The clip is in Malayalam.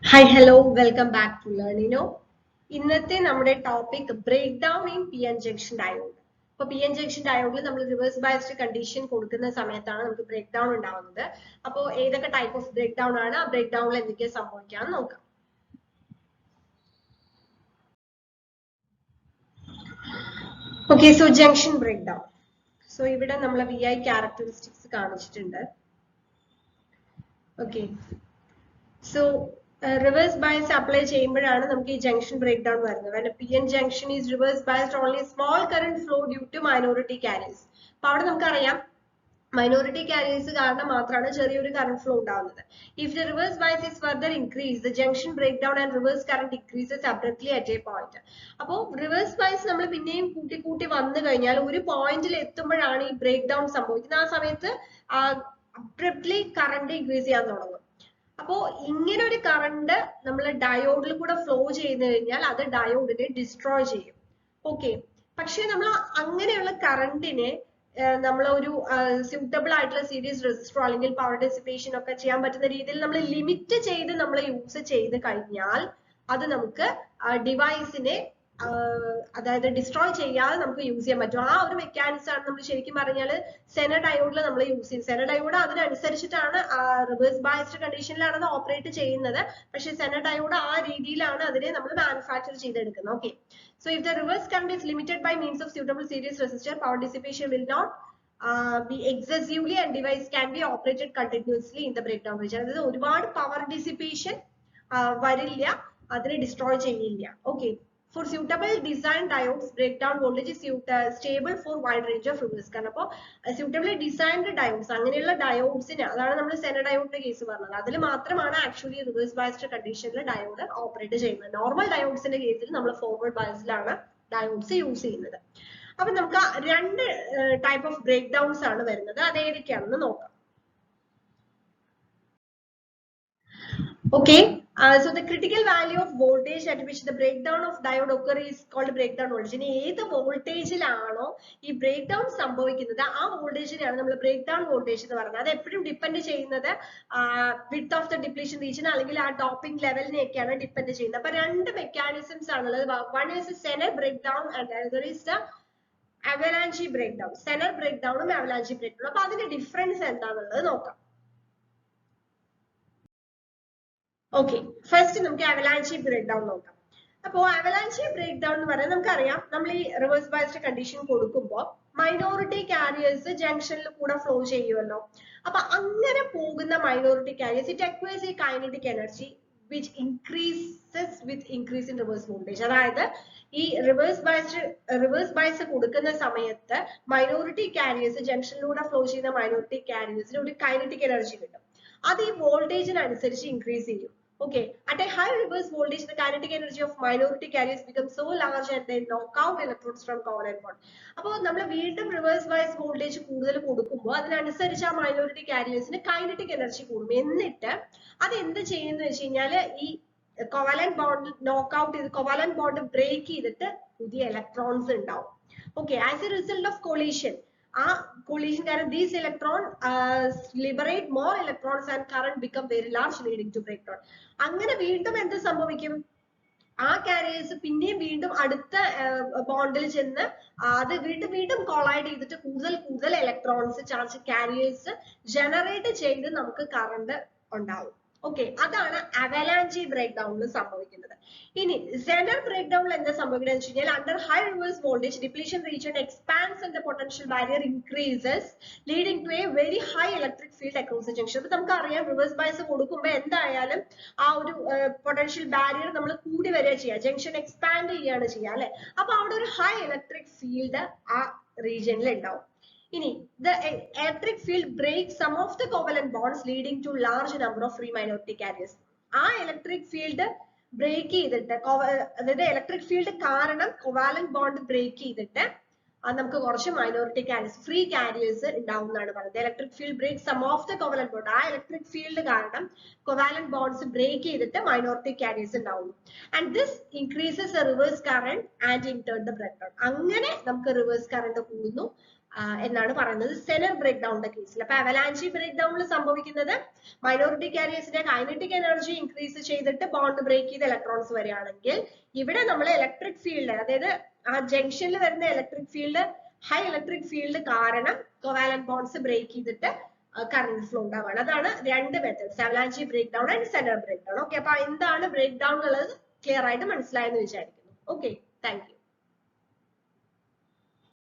Hi, hello, welcome back to Learnino. ഇന്നത്തെ നമ്മുടെ topic breakdown in P N junction diode. ഇപ്പൊ പി എൻ ജംഗ്ഷൻ ഡയോഡിൽ നമ്മൾ റിവേഴ്സ് ബയസ്ഡ് കണ്ടീഷൻ കൊടുക്കുന്ന സമയത്താണ് നമുക്ക് ബ്രേക്ക് ഡൗൺ ഉണ്ടാവുന്നത്. അപ്പോൾ ഏതൊക്കെ ടൈപ്പ് ഓഫ് ബ്രേക്ക് ഡൗൺ ആണ്, ആ ബ്രേക്ക് ഡൗണിൽ എന്തൊക്കെ സംഭവിക്കാന്ന് നോക്കാം. Okay, so junction breakdown. So ഇവിടെ നമ്മൾ വി ഐ ക്യാരക്ടറിസ്റ്റിക്സ് കാണിച്ചിട്ടുണ്ട്. Okay, so reverse bias apply ചെയ്യുമ്പോഴാണ് നമുക്ക് ഈ ജംഗ്ഷൻ ബ്രേക്ക് ഡൗൺ വരുന്നത്. when a pn junction is reverse biased, only small current flow due to minority carriers. അപ്പൊ അവിടെ നമുക്കറിയാം minority carriers കാരണം മാത്രമാണ് ചെറിയൊരു current flow ഉണ്ടാവുന്നത്. if the reverse bias is further increased, the junction breakdown and reverse current increases abruptly at a point. അപ്പോൾ reverse bias നമ്മൾ പിന്നെയും കൂട്ടി കൂട്ടി വന്നു കഴിഞ്ഞാൽ ഒരു പോയിന്റിൽ എത്തുമ്പോഴാണ് ഈ ബ്രേക്ക് ഡൗൺ സംഭവിക്കുന്നത്. ആ സമയത്ത് abruptly current increase ചെയ്യാൻ തുടങ്ങും. അപ്പോ ഇങ്ങനെ ഒരു കറണ്ട് നമ്മൾ ഡയോഡിൽ കൂടെ ഫ്ലോ ചെയ്ത് കഴിഞ്ഞാൽ അത് ഡയോഡിനെ ഡിസ്ട്രോയ് ചെയ്യും. ഓക്കെ, പക്ഷെ നമ്മൾ അങ്ങനെയുള്ള കറണ്ടിനെ നമ്മൾ ഒരു സ്യൂട്ടബിൾ ആയിട്ടുള്ള സീരീസ് റെസിസ്റ്ററോ അല്ലെങ്കിൽ പവർ ഡെസിപ്പേഷൻ ഒക്കെ ചെയ്യാൻ പറ്റുന്ന രീതിയിൽ നമ്മൾ ലിമിറ്റ് ചെയ്ത് നമ്മൾ യൂസ് ചെയ്ത് കഴിഞ്ഞാൽ അത് നമുക്ക് ഡിവൈസിനെ അതായത് ഡിസ്ട്രോയ് ചെയ്യാതെ നമുക്ക് യൂസ് ചെയ്യാൻ പറ്റും. ആ ഒരു മെക്കാനിസം ആണ് നമ്മൾ ശരിക്കും പറഞ്ഞാൽ സെനർ ഡയോഡിൽ നമ്മൾ യൂസ് ചെയ്യും. സെനർ ഡയോഡ് അതിനനുസരിച്ചിട്ടാണ് റിവേഴ്സ് ബയസ്ഡ് കണ്ടീഷനിലാണ് അത് ഓപ്പറേറ്റ് ചെയ്യുന്നത്. പക്ഷെ സെനർ ഡയോഡ് ആ രീതിയിലാണ് അതിനെ നമ്മൾ മാനുഫാക്ചർ ചെയ്തെടുക്കുന്നത്. Okay, so if the reverse current is limited by means of suitable series resistor, power dissipation will not be excessively and device can be operated continuously in the breakdown region. അതായത് ഒരുപാട് പവർ ഡിസിപ്പേഷൻ വരില്ല, അതിനെ ഡിസ്ട്രോയ് ചെയ്യില്ല. Okay, for suitable design diodes, breakdown voltage is stable for wide range of reverse current. അപ്പോൾ suitably designed diodes, അങ്ങനെയുള്ള ഡയോഡ്സിന്, അതാണ് നമ്മൾ സെനർ ഡയോഡിന്റെ കേസ് പറഞ്ഞത്, അതിൽ മാത്രമാണ് ആക്ച്വലി റിവേഴ്സ് ബയസ്ഡ് കണ്ടീഷനിൽ ഡയോഡ് ഓപ്പറേറ്റ് ചെയ്യുന്നത്. നോർമൽ ഡയോഡ്സിന്റെ കേസിൽ നമ്മൾ ഫോർവേഡ് ബയസിലാണ് ഡയോഡ്സ് യൂസ് ചെയ്യുന്നത്. അപ്പൊ നമുക്ക് രണ്ട് ടൈപ്പ് ഓഫ് ബ്രേക്ക് ഡൗൺസ് ആണ് വരുന്നത്. അത് ഏതൊക്കെയാണെന്ന് നോക്കാം. Okay, so the critical value of voltage at which the breakdown of diode occur is called breakdown voltage. ഇനി ഏത് വോൾട്ടേജിലാണോ ഈ ബ്രേക്ക് ഡൗൺ സംഭവിക്കുന്നത് ആ വോൾട്ടേജിനെയാണ് നമ്മൾ ബ്രേക്ക് ഡൗൺ വോൾട്ടേജ് എന്ന് പറയുന്നത്. അത് എപ്പോഴും ഡിപ്പെൻഡ് ചെയ്യുന്നത് width of the depletion region അല്ലെങ്കിൽ ആ ടോപ്പിംഗ് ലെവലിനെയൊക്കെയാണ് ഡിപ്പെൻഡ് ചെയ്യുന്നത്. അപ്പൊ രണ്ട് മെക്കാനിസംസ് ആണുള്ളത്. One is Zener breakdown and other is the avalanche breakdown. Zener break ഡൗണും അവലാഞ്ചി ബ്രേക്ക് ഡൗണും. അപ്പൊ അതിന്റെ ഡിഫറൻസ് എന്താണെന്നുള്ളത് നോക്കാം. ഓക്കെ, ഫസ്റ്റ് നമുക്ക് അവലാഞ്ചി ബ്രേക്ക് ഡൗൺ നോക്കാം. അപ്പോൾ അവലാഞ്ചി ബ്രേക്ക് ഡൗൺ എന്ന് പറയാൻ നമുക്കറിയാം, നമ്മൾ ഈ റിവേഴ്സ് ബയസ്ഡ് കണ്ടീഷൻ കൊടുക്കുമ്പോൾ മൈനോറിറ്റി കാരിയേഴ്സ് ജംഗ്ഷനിൽ കൂടെ ഫ്ലോ ചെയ്യുമല്ലോ. അപ്പൊ അങ്ങനെ പോകുന്ന minority carriers it acquires a kinetic energy which increases with increase in reverse voltage. അതായത് ഈ റിവേഴ്സ് ബയസ് കൊടുക്കുന്ന സമയത്ത് മൈനോറിറ്റി കാരിയേഴ്സ് ജംഗ്ഷനിലൂടെ ഫ്ലോ ചെയ്യുന്ന മൈനോറിറ്റി കാരിയേഴ്സിന് ഒരു കൈനറ്റിക് എനർജി കിട്ടും. അത് ഈ വോൾട്ടേജിനനുസരിച്ച് ഇൻക്രീസ് ചെയ്യും. Okay, at a high reverse voltage, the kinetic energy of minority carriers becomes so large and they knock out electrons from covalent bond. അപ്പോൾ നമ്മൾ വീണ്ടും റിവേഴ്സ് ബയസ് വോൾട്ടേജ് കൂടുതൽ കൊടുക്കുമ്പോൾ അതിനനുസരിച്ച് ആ മൈനോറിറ്റി കാരിയേഴ്സിന് കൈനറ്റിക് എനർജി കൂടും. എന്നിട്ട് അത് എന്ത് ചെയ്യുന്ന വെച്ച് കഴിഞ്ഞാൽ ഈ കോവാലന്റ് ബോണ്ട് നോക്ക് ഔട്ട് ചെയ്ത് കോവാലന്റ് ബോണ്ട് ബ്രേക്ക് ചെയ്തിട്ട് പുതിയ ഇലക്ട്രോൺസ് ഉണ്ടാവും. Okay, as A result of collision, ആ collision കാരണം these electron liberate more electrons and current become very large leading to breakdown. അങ്ങനെ വീണ്ടും എന്ത് സംഭവിക്കും, ആ കാരിയേഴ്സ് പിന്നെയും വീണ്ടും അടുത്ത ബോണ്ടിൽ ചെന്ന് അത് വീണ്ടും കൊളൈഡ് ചെയ്തിട്ട് കൂടുതൽ ഇലക്ട്രോൺസ് ചാർജ് കാരിയേഴ്സ് ജനറേറ്റ് ചെയ്ത് നമുക്ക് കറണ്ട് ഉണ്ടാവും. ഓക്കെ, അതാണ് അവലാഞ്ചി ബ്രേക്ക് ഡൗണിൽ സംഭവിക്കുന്നത്. ഇനി സെനർ ബ്രേക്ക് ഡൗണിൽ എന്താ സംഭവിക്കുന്നത് വെച്ച് കഴിഞ്ഞാൽ under high reverse voltage depletion region expands and the potential barrier increases leading to a very high electric field across the junction. അപ്പൊ നമുക്കറിയാം റിവേഴ്സ് ബയസ് കൊടുക്കുമ്പോൾ എന്തായാലും ആ ഒരു പൊട്ടൻഷ്യൽ ബാരിയർ നമ്മൾ കൂടി വരിക ചെയ്യുക, ജംഗ്ഷൻ എക്സ്പാൻഡ് ചെയ്യുകയാണ് ചെയ്യുക അല്ലെ. അപ്പൊ അവിടെ ഒരു ഹൈ ഇലക്ട്രിക് ഫീൽഡ് ആ റീജിയനിൽ ഉണ്ടാവും. ഇനി the electric field breaks some of the covalent bonds leading to large number of free minority carriers. ആ ഇലക്ട്രിക് ഫീൽഡ് ബ്രേക്ക് ചെയ്തിട്ട് അതായത് ഇലക്ട്രിക് ഫീൽഡ് കാരണം കോവാലന്റ് ബോണ്ട് ബ്രേക്ക് ചെയ്തിട്ട് നമുക്ക് കുറച്ച് മൈനോറിറ്റി കാരിയേഴ്സ് ഫ്രീ കാരിയേഴ്സ് ഉണ്ടാവും എന്നാണ് പറയുന്നത്. Electric field break some of the covalent bond, ആ ഇലക്ട്രിക് ഫീൽഡ് കാരണം കോവാലന്റ് ബോണ്ട്സ് ബ്രേക്ക് ചെയ്തിട്ട് മൈനോറിറ്റി കാരിയേഴ്സ് ഉണ്ടാവും. And this increases reverse current and in turn the breakdown. അങ്ങനെ നമുക്ക് റിവേഴ്സ് കറന്റ് കൂടുന്നു, എന്നാണ് പറയുന്നത് സെനർ ബ്രേക്ക് ഡൗണിന്റെ കേസിൽ. അപ്പൊ അവലാഞ്ചി ബ്രേക്ക് ഡൗണിൽ സംഭവിക്കുന്നത് മൈനോറിറ്റി കാരിയേഴ്സിന്റെ കൈനറ്റിക് എനർജി ഇൻക്രീസ് ചെയ്തിട്ട് ബോണ്ട് ബ്രേക്ക് ചെയ്ത് ഇലക്ട്രോൺസ് വരികയാണെങ്കിൽ ഇവിടെ നമ്മൾ ഇലക്ട്രിക് ഫീൽഡ്, അതായത് ആ ജംഗ്ഷനിൽ വരുന്ന electric field, high electric field കാരണം കോവാലന്റ് ബോണ്ട്സ് ബ്രേക്ക് ചെയ്തിട്ട് കറന്റ് ഫ്ലോ ഉണ്ടാവുകയാണ്. അതാണ് രണ്ട് methods, avalanche breakdown and Zener breakdown. Okay, അപ്പൊ എന്താണ് ബ്രേക്ക് ഡൗൺ എന്നുള്ളത് ക്ലിയർ ആയിട്ട് മനസ്സിലായെന്ന് വിചാരിക്കുന്നു. Okay, thank U.